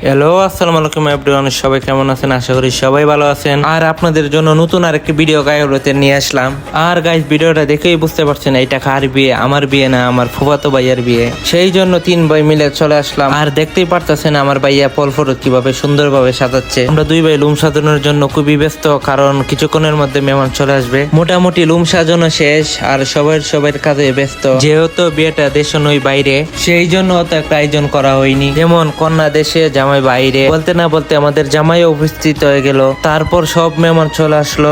Hello, আসসালামু আলাইকুম everyone. সবাই কেমন আছেন? আশা করি সবাই ভালো আছেন। আর আপনাদের জন্য নতুন আরেকটি ভিডিও গাইতে নিয়ে আসলাম। আর গাইস, ভিডিওটা দেখেই বুঝতে পারছেন এটা কার বিয়ে, আমার বিয়ে না, আমার ফুফাতো ভাইয়ের বিয়ে। সেই জন্য তিন ভাই মিলে চলে আসলাম। আর দেখতেই পারতেছেন আমার ভাইয়া ফল ফরুত কিভাবে সুন্দরভাবে সাজাচ্ছে। আমরা দুই ভাই লুম সাজানোর জন্য খুবই ব্যস্ত, কারণ কিছুক্ষণের মধ্যে মেহমান চলে আসবে। মোটামুটি লুম সাজানো শেষ আর সবার কাজে ব্যস্ত। যেহেতু বিয়েটা দেশ নয় বাইরে, সেই জন্য অত একটা আয়োজন করা হয়নি। যেমন কন্যা দেশে জামাই বাইরে, বলতে না বলতে আমাদের জামাই উপস্থিত হয়ে গেল। তারপর সব মেহমান চলে আসলো।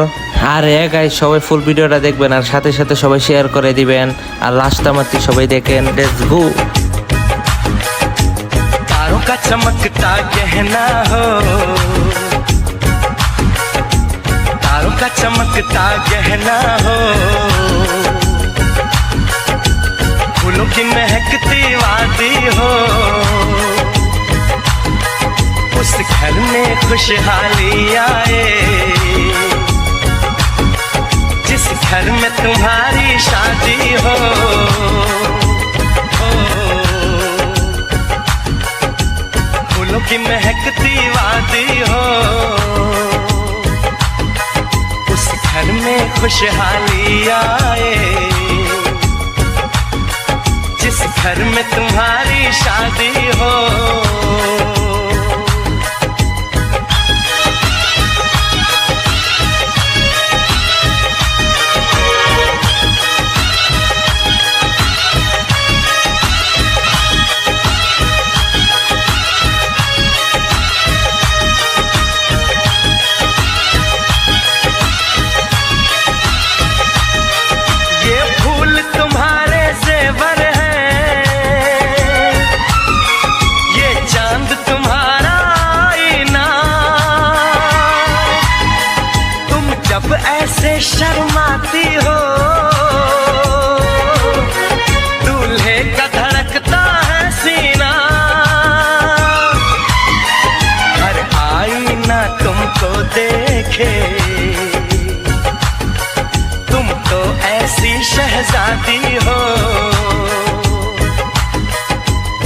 আর গাইস, সবাই ফুল ভিডিওটা দেখবেন আর সাথে সাথে সবাই শেয়ার করে দিবেন। আর লাস্ট আমাকে সবাই দেখেন। Let's go. तारों का चमकता गहना हो, तारों का चमकता गहना हो, फूलों की महकती वादी हो, उस घर में खुशहाली आए, जिस घर में तुम्हारी शादी हो। फूलों की महकती वादी हो, उस घर में खुशहाली आए, जिस घर में तुम्हारी शादी हो। ऐसे शर्माती हो, दूल्हे का धड़कता है सीना, हर आईना तुमको देखे, तुम तो ऐसी शहजादी हो,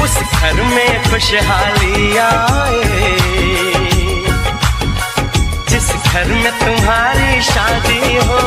उस घर में खुशहाली आए, जिस घर में तुम्हारी शादी हो।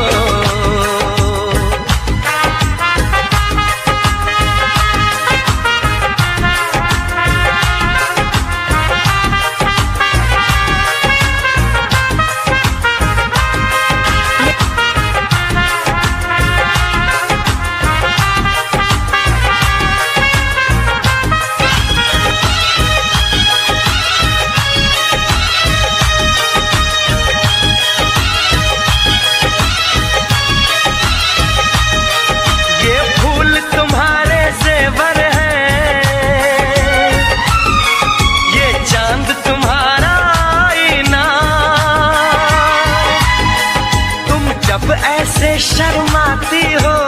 ऐसे शर्माती हो,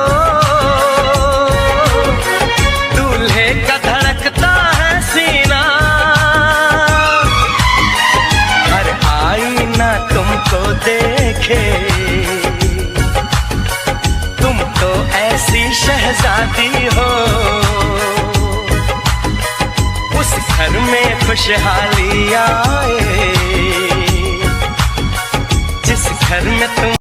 दूल्हे का धड़कता है सीना, हर आईना तुमको देखे, तुम तो ऐसी शहजादी हो, उस घर में खुशहाली आए, जिस घर में तुम